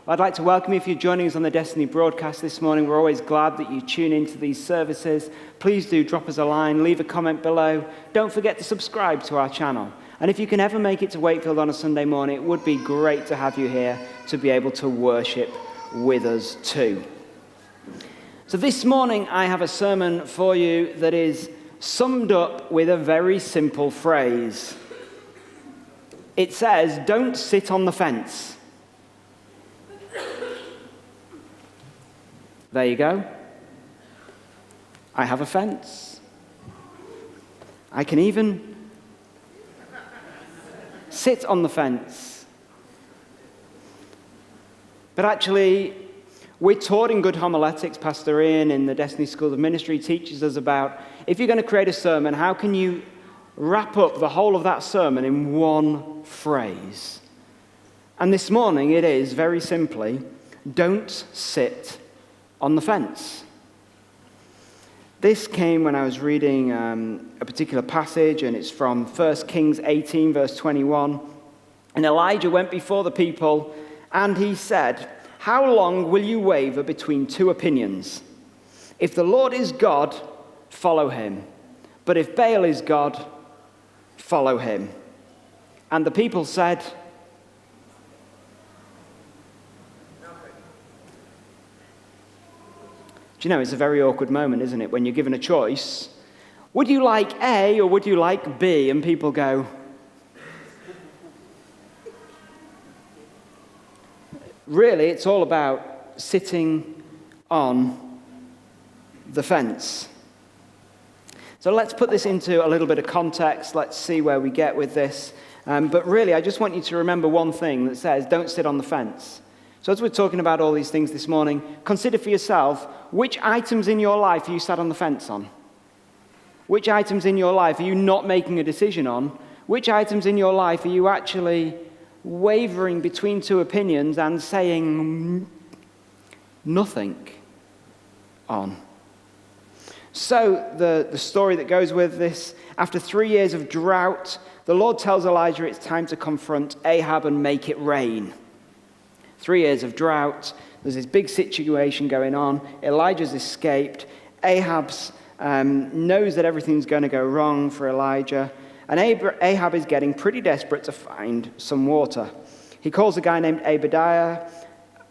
I'd like to welcome you if you're joining us on the Destiny broadcast this morning. We're always glad that you tune into these services. Please do drop us a line, leave a comment below. Don't forget to subscribe to our channel. And if you can ever make it to Wakefield on a Sunday morning, it would be great to have you here to be able to worship with us too. So this morning I have a sermon for you that is summed up with a very simple phrase. It says, "Don't sit on the fence." There you go. I have a fence. I can even sit on the fence. But actually, we're taught in good homiletics. Pastor Ian in the Destiny School of Ministry teaches us about, if you're going to create a sermon, how can you wrap up the whole of that sermon in one phrase? And this morning it is, very simply, don't sit on the fence. This came when I was reading a particular passage, and it's from 1 Kings 18, verse 21. And Elijah went before the people, and he said, "How long will you waver between two opinions? If the Lord is God, follow him. But if Baal is God, follow him." And the people said, do you know, it's a very awkward moment, isn't it, when you're given a choice? Would you like A or would you like B? And people go, really, it's all about sitting on the fence. So let's put this into a little bit of context. Let's see where we get with this. But really, I just want you to remember one thing that says, don't sit on the fence. So as we're talking about all these things this morning, consider for yourself, which items in your life are you sat on the fence on? Which items in your life are you not making a decision on? Which items in your life are you actually wavering between two opinions and saying nothing on? So the story that goes with this, after 3 years of drought, the Lord tells Elijah it's time to confront Ahab and make it rain. 3 years of drought, there's this big situation going on. Elijah's escaped. Ahab's knows that everything's going to go wrong for Elijah. And Ahab is getting pretty desperate to find some water. He calls a guy named Obadiah,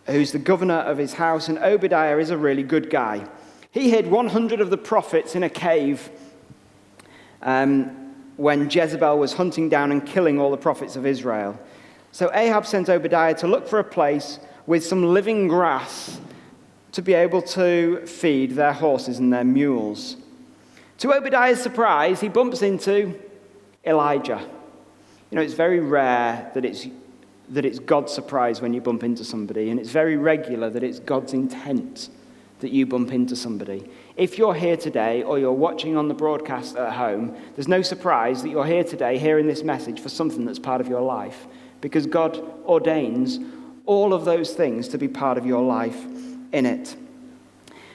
who's the governor of his house, and Obadiah is a really good guy. He hid 100 of the prophets in a cave when Jezebel was hunting down and killing all the prophets of Israel. So Ahab sends Obadiah to look for a place with some living grass to be able to feed their horses and their mules. To Obadiah's surprise, he bumps into Elijah. You know, it's very rare that it's God's surprise when you bump into somebody, and it's very regular that it's God's intent that you bump into somebody. If you're here today or you're watching on the broadcast at home, there's no surprise that you're here today hearing this message for something that's part of your life, because God ordains all of those things to be part of your life in it.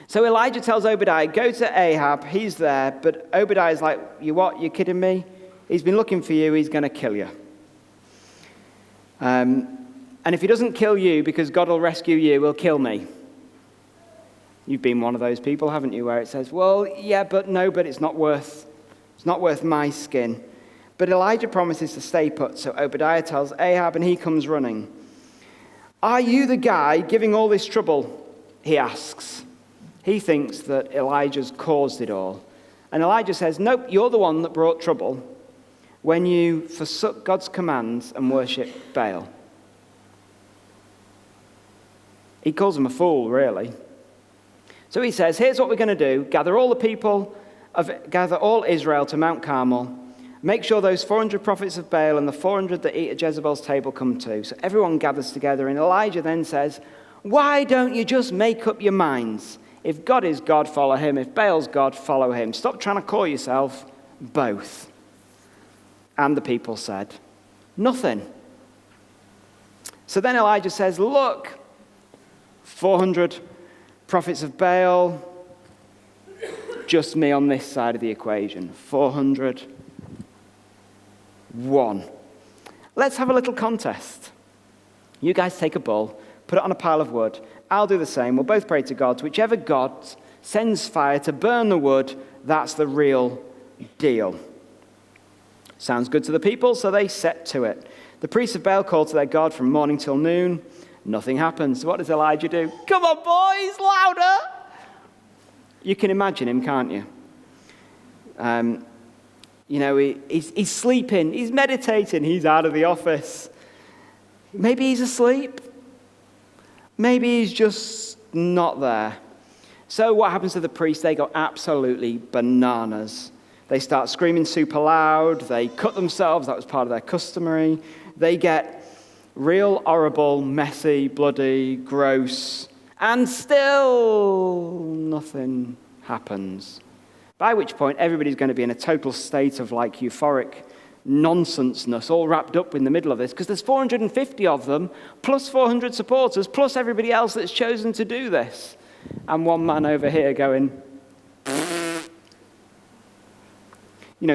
So Elijah tells Obadiah, go to Ahab, he's there, but Obadiah's like, you what, you kidding me? He's been looking for you, he's going to kill you. And if he doesn't kill you because God will rescue you, he'll kill me. You've been one of those people, haven't you, where it says, well, yeah, but no, but it's not worth my skin. But Elijah promises to stay put, so Obadiah tells Ahab, and he comes running. Are you the guy giving all this trouble? He asks. He thinks that Elijah's caused it all. And Elijah says, nope, you're the one that brought trouble when you forsook God's commands and worshipped Baal. He calls him a fool, really. So he says, here's what we're going to do. Gather all Israel to Mount Carmel. Make sure those 400 prophets of Baal and the 400 that eat at Jezebel's table come too. So everyone gathers together, and Elijah then says, why don't you just make up your minds? If God is God, follow him. If Baal's God, follow him. Stop trying to call yourself both. And the people said, nothing. So then Elijah says, look, 400 prophets of Baal, just me on this side of the equation. 400, 1. Let's have a little contest. You guys take a ball, put it on a pile of wood. I'll do the same. We'll both pray to God. Whichever God sends fire to burn the wood, that's the real deal. Sounds good to the people, so they set to it. The priests of Baal called to their God from morning till noon. Nothing happens. So what does Elijah do? Come on, boys, louder! You can imagine him, can't you? He's sleeping, he's meditating, he's out of the office. Maybe he's asleep. Maybe he's just not there. So what happens to the priests? They go absolutely bananas. They start screaming super loud. They cut themselves. That was part of their customary. They get real horrible, messy, bloody, gross, and still nothing happens. By which point, everybody's going to be in a total state of like euphoric nonsenseness, all wrapped up in the middle of this, because there's 450 of them, plus 400 supporters, plus everybody else that's chosen to do this. And one man over here going,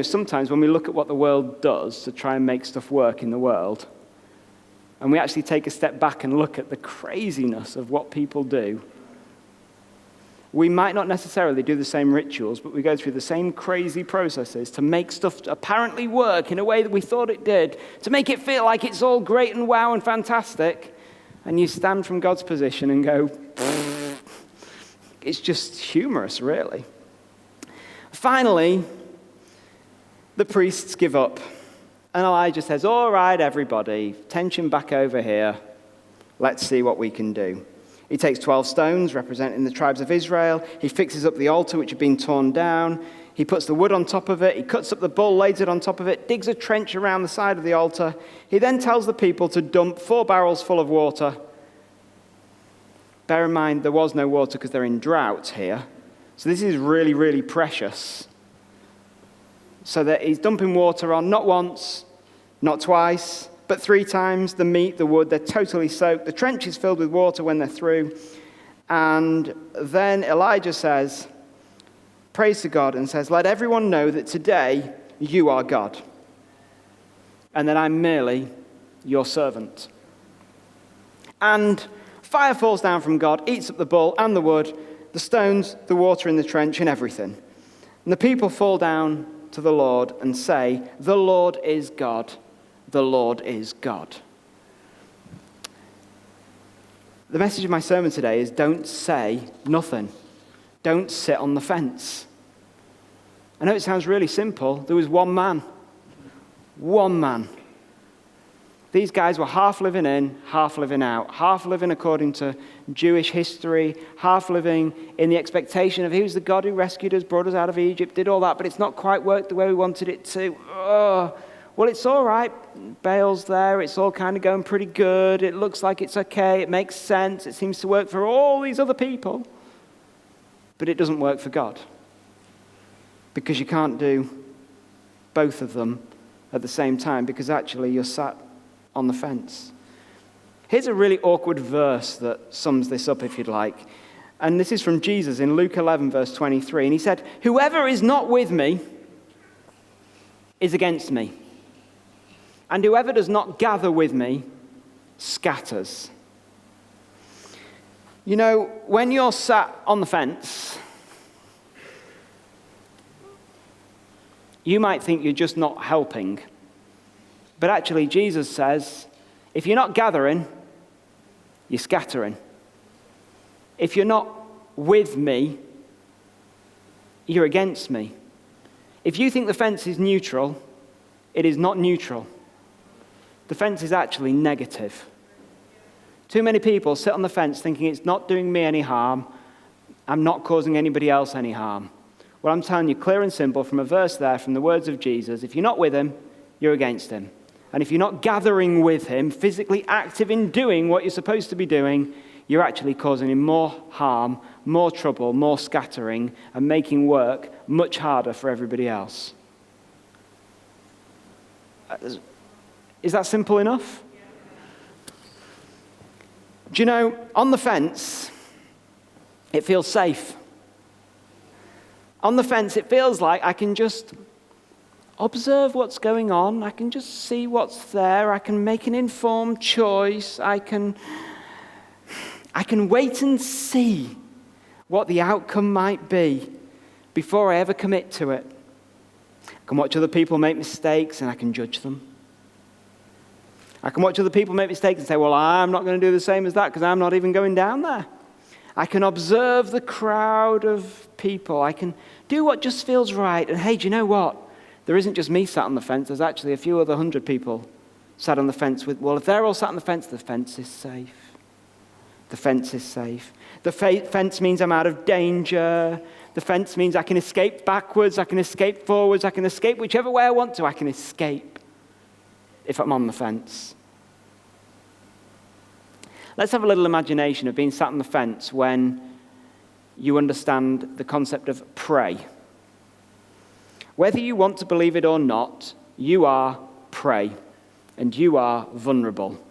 sometimes when we look at what the world does to try and make stuff work in the world, and we actually take a step back and look at the craziness of what people do, we might not necessarily do the same rituals, but we go through the same crazy processes to make stuff apparently work in a way that we thought it did, to make it feel like it's all great and wow and fantastic. And you stand from God's position and go, it's just humorous, really. Finally, the priests give up. And Elijah says, all right, everybody, tension back over here. Let's see what we can do. He takes 12 stones representing the tribes of Israel. He fixes up the altar which had been torn down. He puts the wood on top of it. He cuts up the bull, lays it on top of it, digs a trench around the side of the altar. He then tells the people to dump 4 barrels full of water. Bear in mind, there was no water because they're in drought here. So this is really, really precious. So that he's dumping water on not once, not twice, but 3 times. The meat, the wood, they're totally soaked. The trench is filled with water when they're through. And then Elijah says, prays to God and says, let everyone know that today you are God, and that I'm merely your servant. And fire falls down from God, eats up the bull and the wood, the stones, the water in the trench, and everything. And the people fall down to the Lord and say, the Lord is God. The Lord is God. The message of my sermon today is don't say nothing. Don't sit on the fence. I know it sounds really simple. There was one man. One man. These guys were half living in, half living out. Half living according to Jewish history, half living in the expectation of he was the God who rescued us, brought us out of Egypt, did all that, but it's not quite worked the way we wanted it to. Well, it's all right. Baal's there. It's all kind of going pretty good. It looks like it's okay. It makes sense. It seems to work for all these other people. But it doesn't work for God. Because you can't do both of them at the same time, because actually you're sat on the fence. Here's a really awkward verse that sums this up, if you'd like. And this is from Jesus in Luke 11, verse 23. And he said, whoever is not with me is against me. And whoever does not gather with me scatters. When you're sat on the fence, you might think you're just not helping. But actually, Jesus says, if you're not gathering, you're scattering. If you're not with me, you're against me. If you think the fence is neutral, it is not neutral. The fence is actually negative. Too many people sit on the fence thinking it's not doing me any harm, I'm not causing anybody else any harm. Well, I'm telling you clear and simple from a verse there, from the words of Jesus, if you're not with him, you're against him. And if you're not gathering with him, physically active in doing what you're supposed to be doing, you're actually causing him more harm, more trouble, more scattering, and making work much harder for everybody else. Is that simple enough? Do you know, on the fence, it feels safe. On the fence, it feels like I can just observe what's going on. I can just see what's there. I can make an informed choice. I can I can wait and see what the outcome might be before I ever commit to it. I can watch other people make mistakes and I can judge them. I can watch other people make mistakes and say, well, I'm not going to do the same as that because I'm not even going down there. I can observe the crowd of people. I can do what just feels right. And hey, do you know what? There isn't just me sat on the fence. There's actually a few other 100 people sat on the fence with, well, if they're all sat on the fence is safe. The fence is safe. The fence means I'm out of danger. The fence means I can escape backwards. I can escape forwards. I can escape whichever way I want to. I can escape if I'm on the fence. Let's have a little imagination of being sat on the fence when you understand the concept of prey. Whether you want to believe it or not, you are prey and you are vulnerable.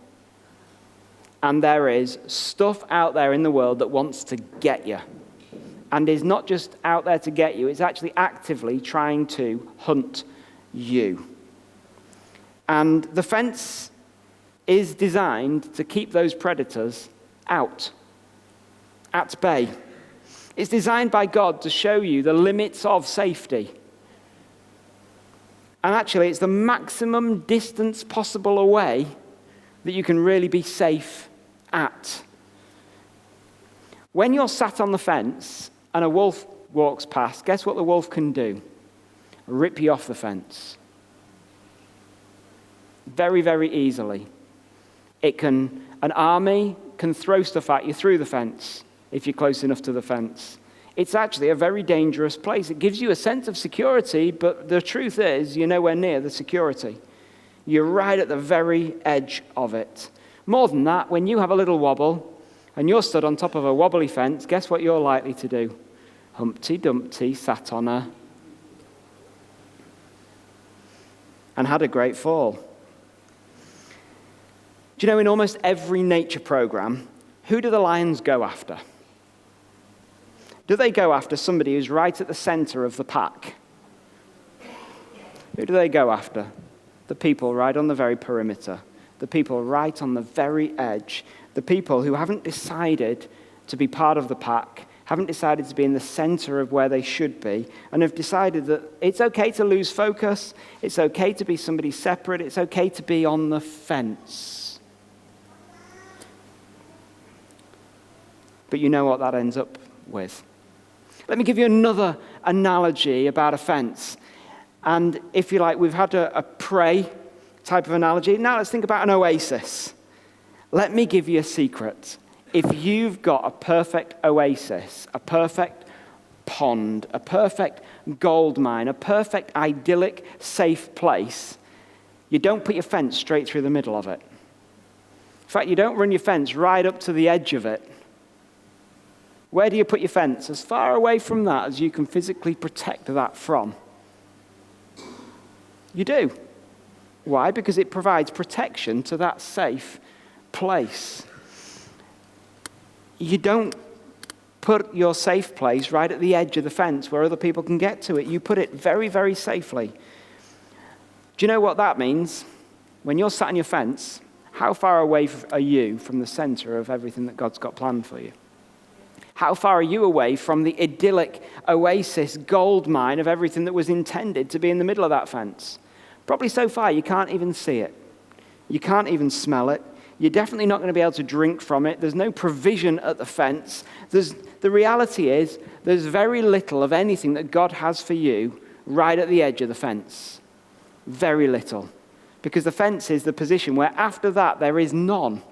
And there is stuff out there in the world that wants to get you. And is not just out there to get you, it's actually actively trying to hunt you. And the fence is designed to keep those predators out, at bay. It's designed by God to show you the limits of safety. And actually, it's the maximum distance possible away that you can really be safe at. When you're sat on the fence and a wolf walks past, guess what the wolf can do? Rip you off the fence. Very, very easily. An army can throw stuff at you through the fence if you're close enough to the fence. It's actually a very dangerous place. It gives you a sense of security, but the truth is you're nowhere near the security. You're right at the very edge of it. More than that, when you have a little wobble and you're stood on top of a wobbly fence, guess what you're likely to do? Humpty Dumpty sat on her and had a great fall. Do you know, in almost every nature program, who do the lions go after? Do they go after somebody who's right at the center of the pack? Who do they go after? The people right on the very perimeter. The people right on the very edge. The people who haven't decided to be part of the pack, haven't decided to be in the center of where they should be, and have decided that it's okay to lose focus, it's okay to be somebody separate, it's okay to be on the fence. But you know what that ends up with. Let me give you another analogy about a fence. And if you like, we've had a prey type of analogy. Now let's think about an oasis. Let me give you a secret. If you've got a perfect oasis, a perfect pond, a perfect gold mine, a perfect idyllic, safe place, you don't put your fence straight through the middle of it. In fact, you don't run your fence right up to the edge of it. Where do you put your fence? As far away from that as you can physically protect that from. You do. Why? Because it provides protection to that safe place. You don't put your safe place right at the edge of the fence where other people can get to it. You put it very, very safely. Do you know what that means? When you're sat on your fence, how far away are you from the center of everything that God's got planned for you? How far are you away from the idyllic oasis gold mine of everything that was intended to be in the middle of that fence? Probably so far you can't even see it. You can't even smell it. You're definitely not going to be able to drink from it. There's no provision at the fence. The reality is there's very little of anything that God has for you right at the edge of the fence. Very little. Because the fence is the position where after that there is none.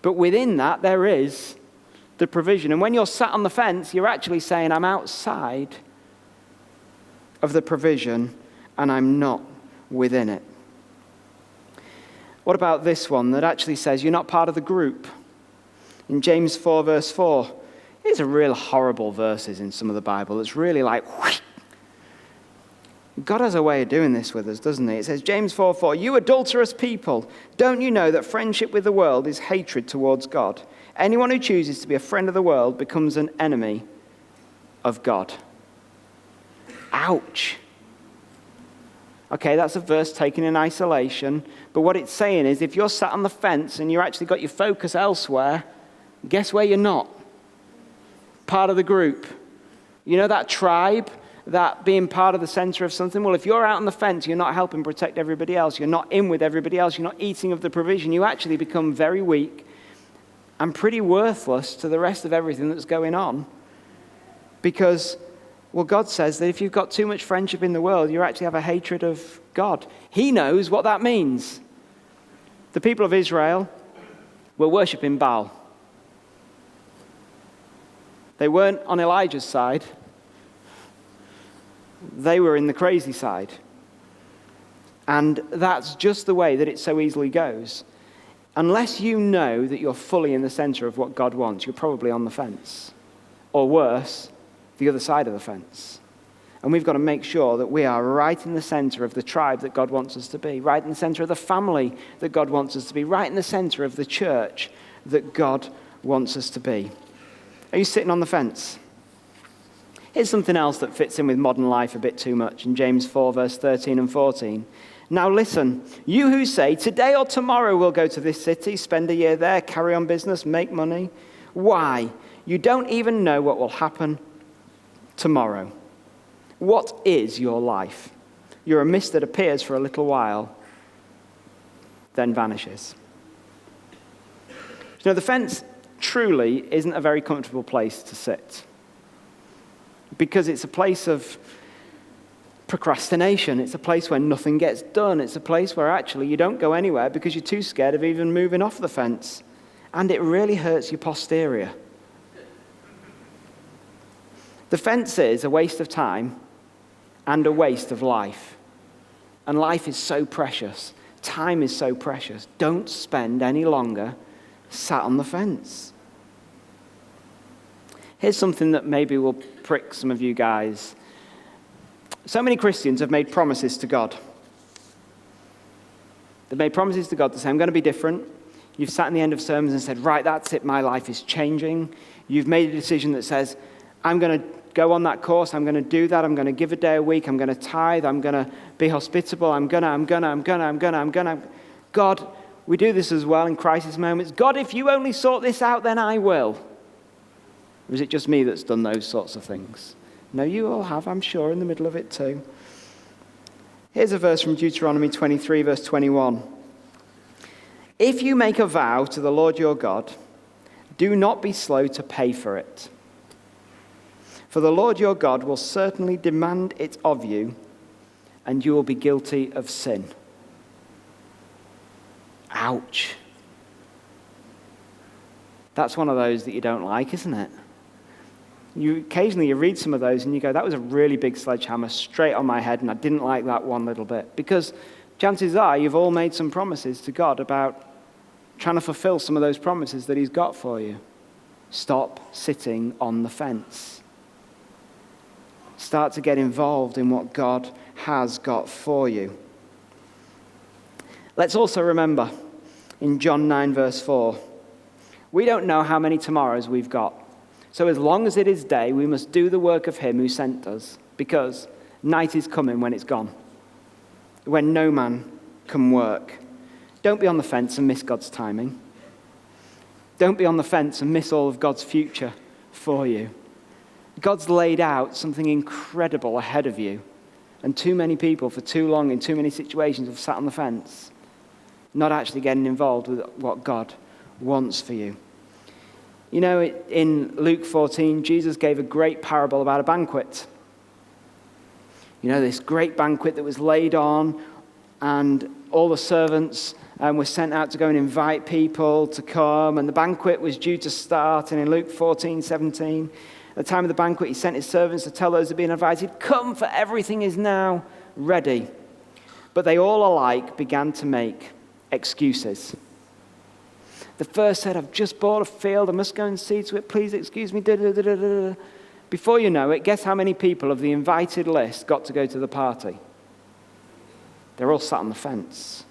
But within that there is the provision. And when you're sat on the fence, you're actually saying, I'm outside of the provision and I'm not within it. What about this one that actually says you're not part of the group? In James 4, verse 4, these are real horrible verses in some of the Bible. It's really like, whoosh. God has a way of doing this with us, doesn't he? It says, James 4:4, you adulterous people, don't you know that friendship with the world is hatred towards God? Anyone who chooses to be a friend of the world becomes an enemy of God. Ouch. Okay, that's a verse taken in isolation, but what it's saying is if you're sat on the fence and you've actually got your focus elsewhere, Guess where you're not? Part of the group. You know that tribe, that being part of the center of something? Well, if you're out on the fence, you're not helping protect everybody else. You're not in with everybody else. You're not eating of the provision. You actually become very weak and pretty worthless to the rest of everything that's going on. Because, well, God says that if you've got too much friendship in the world, you actually have a hatred of God. He knows what that means. The people of Israel were worshipping Baal. They weren't on Elijah's side. They were in the crazy side. And that's just the way that it so easily goes. Unless you know that you're fully in the center of what God wants, you're probably on the fence. Or worse, the other side of the fence. And we've got to make sure that we are right in the center of the tribe that God wants us to be, right in the center of the family that God wants us to be, right in the center of the church that God wants us to be. Are you sitting on the fence? Here's something else that fits in with modern life a bit too much in James 4, verse 13 and 14. Now listen, you who say, today or tomorrow we'll go to this city, spend a year there, carry on business, make money. Why? You don't even know what will happen tomorrow. What is your life? You're a mist that appears for a little while, then vanishes. You know, the fence truly isn't a very comfortable place to sit, because it's a place of procrastination. It's a place where nothing gets done. It's a place where actually you don't go anywhere because you're too scared of even moving off the fence. And it really hurts your posterior. The fence is a waste of time and a waste of life. And life is so precious. Time is so precious. Don't spend any longer sat on the fence. Here's something that maybe will prick some of you guys. So many Christians have made promises to God. They've made promises to God to say, I'm going to be different. You've sat in the end of sermons and said, right, that's it, my life is changing. You've made a decision that says, I'm going to go on that course, I'm going to do that, I'm going to give a day a week, I'm going to tithe, I'm going to be hospitable, I'm going to. God, we do this as well in crisis moments. God, if you only sort this out, then I will. Or is it just me that's done those sorts of things? No, you all have, I'm sure, in the middle of it too. Here's a verse from Deuteronomy 23, verse 21. If you make a vow to the Lord your God, do not be slow to pay for it. For the Lord your God will certainly demand it of you, and you will be guilty of sin. Ouch. That's one of those that you don't like, isn't it? Occasionally you read some of those and you go, that was a really big sledgehammer straight on my head, and I didn't like that one little bit. Because chances are you've all made some promises to God about trying to fulfill some of those promises that he's got for you. Stop sitting on the fence. Start to get involved in what God has got for you. Let's also remember in John 9, verse 4, we don't know how many tomorrows we've got. So as long as it is day, we must do the work of him who sent us, because night is coming when it's gone, when no man can work. Don't be on the fence and miss God's timing. Don't be on the fence and miss all of God's future for you. God's laid out something incredible ahead of you, and too many people for too long in too many situations have sat on the fence, not actually getting involved with what God wants for you. You know, in Luke 14, Jesus gave a great parable about a banquet. You know, this great banquet that was laid on, and all the servants were sent out to go and invite people to come, and the banquet was due to start. And in Luke 14:17, at the time of the banquet, he sent his servants to tell those who had been invited, come, for everything is now ready. But they all alike began to make excuses. The first said, I've just bought a field, I must go and see to it, please excuse me. Before you know it, guess how many people of the invited list got to go to the party? They're all sat on the fence.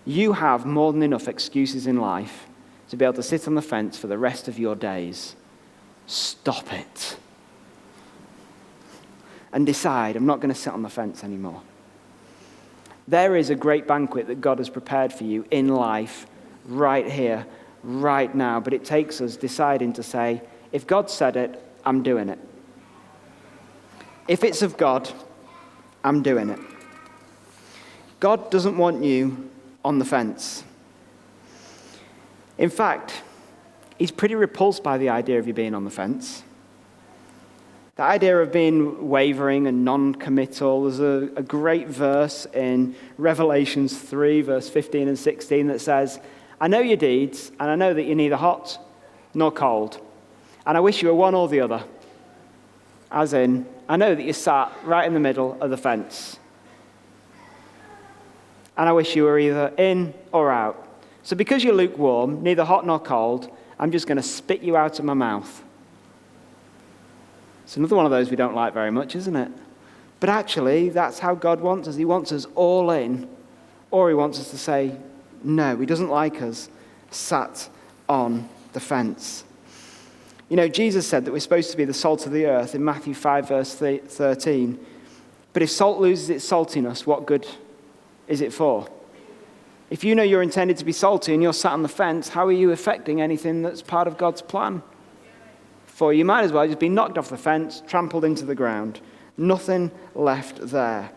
You have more than enough excuses in life to be able to sit on the fence for the rest of your days. Stop it. And decide, I'm not going to sit on the fence anymore. There is a great banquet that God has prepared for you in life, right here, right now, but it takes us deciding to say, if God said it, I'm doing it. If it's of God, I'm doing it. God doesn't want you on the fence. In fact, he's pretty repulsed by the idea of you being on the fence. The idea of being wavering and non-committal. There's a great verse in Revelations 3, verse 15 and 16 that says, I know your deeds, and I know that you're neither hot nor cold. And I wish you were one or the other. As in, I know that you sat right in the middle of the fence. And I wish you were either in or out. So because you're lukewarm, neither hot nor cold, I'm just going to spit you out of my mouth. It's another one of those we don't like very much, isn't it? But actually, that's how God wants us. He wants us all in, or he wants us to say, no, he doesn't like us sat on the fence. You know, Jesus said that we're supposed to be the salt of the earth in Matthew 5, verse 13. But if salt loses its saltiness, what good is it for? If you know you're intended to be salty and you're sat on the fence, how are you affecting anything that's part of God's plan? For you might as well just be knocked off the fence, trampled into the ground. Nothing left there.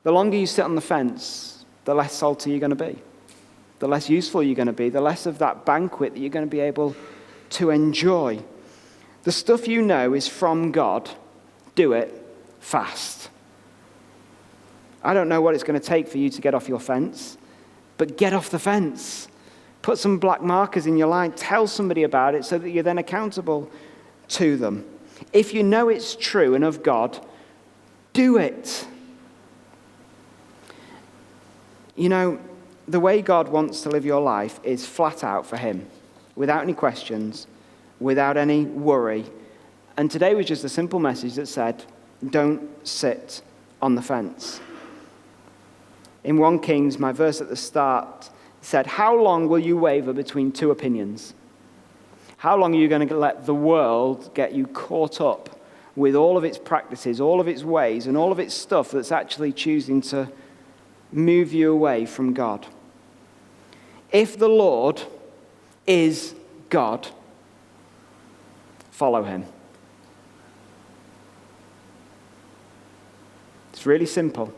The longer you sit on the fence, the less salty you're going to be. The less useful you're going to be. The less of that banquet that you're going to be able to enjoy. The stuff you know is from God. Do it fast. I don't know what it's going to take for you to get off your fence, but get off the fence. Put some black markers in your line. Tell somebody about it so that you're then accountable to them. If you know it's true and of God, do it. You know, the way God wants to live your life is flat out for him, without any questions, without any worry. And today was just a simple message that said, don't sit on the fence. In 1 Kings, my verse at the start said, how long will you waver between two opinions? How long are you going to let the world get you caught up with all of its practices, all of its ways, and all of its stuff that's actually choosing to move you away from God? If the Lord is God, follow him. It's really simple.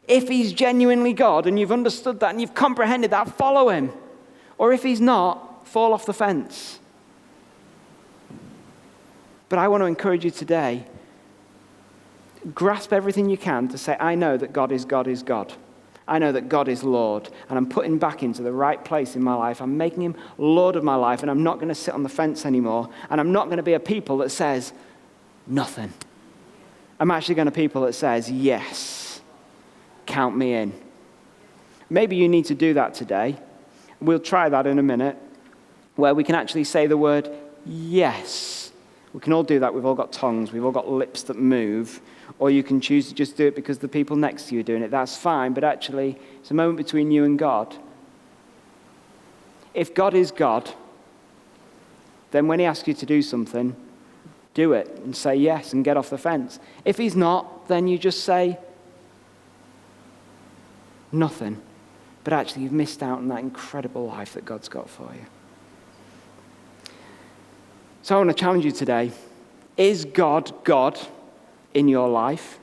If he's genuinely God and you've understood that and you've comprehended that, follow him. Or if he's not, fall off the fence. But I want to encourage you today, grasp everything you can to say, I know that God is God is God. I know that God is Lord, and I'm putting back into the right place in my life. I'm making him Lord of my life, and I'm not going to sit on the fence anymore, and I'm not going to be a people that says nothing. I'm actually going to be people that says, yes, count me in. Maybe you need to do that today. We'll try that in a minute, where we can actually say the word yes. We can all do that. We've all got tongues. We've all got lips that move. Or you can choose to just do it because the people next to you are doing it. That's fine, but actually, it's a moment between you and God. If God is God, then when he asks you to do something, do it and say yes and get off the fence. If he's not, then you just say nothing. But actually, you've missed out on that incredible life that God's got for you. So I want to challenge you today. Is God God in your life?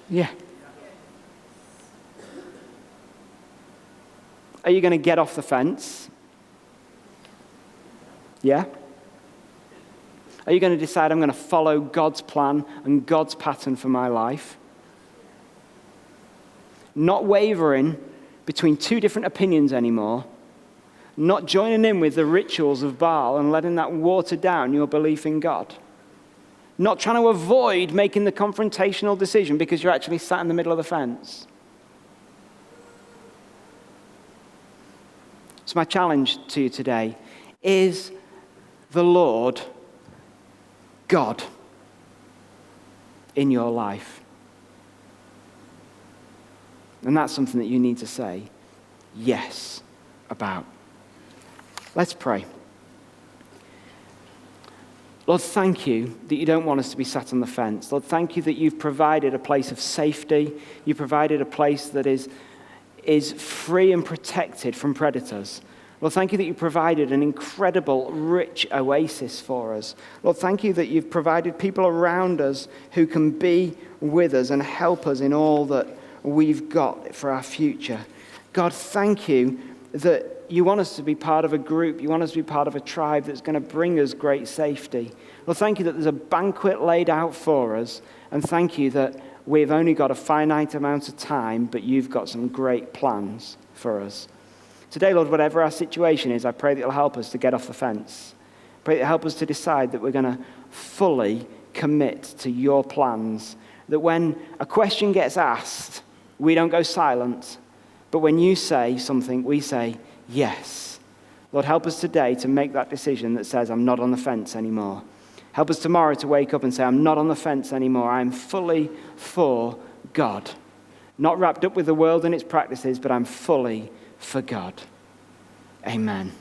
Yeah. Are you going to get off the fence? Yeah. Are you going to decide I'm going to follow God's plan and God's pattern for my life? Not wavering between two different opinions anymore. Not joining in with the rituals of Baal and letting that water down your belief in God. Not trying to avoid making the confrontational decision because you're actually sat in the middle of the fence. So my challenge to you today is the Lord God in your life. And that's something that you need to say yes about. Let's pray. Lord, thank you that you don't want us to be sat on the fence. Lord, thank you that you've provided a place of safety. You provided a place that is free and protected from predators. Lord, thank you that you provided an incredible, rich oasis for us. Lord, thank you that you've provided people around us who can be with us and help us in all that we've got for our future. God, thank you that you want us to be part of a group. You want us to be part of a tribe that's going to bring us great safety. Lord, thank you that there's a banquet laid out for us. And thank you that we've only got a finite amount of time, but you've got some great plans for us. Today, Lord, whatever our situation is, I pray that you'll help us to get off the fence. I pray that you'll help us to decide that we're going to fully commit to your plans. That when a question gets asked, we don't go silent. But when you say something, we say, yes. Lord, help us today to make that decision that says, I'm not on the fence anymore. Help us tomorrow to wake up and say, I'm not on the fence anymore. I'm fully for God. Not wrapped up with the world and its practices, but I'm fully for God. Amen.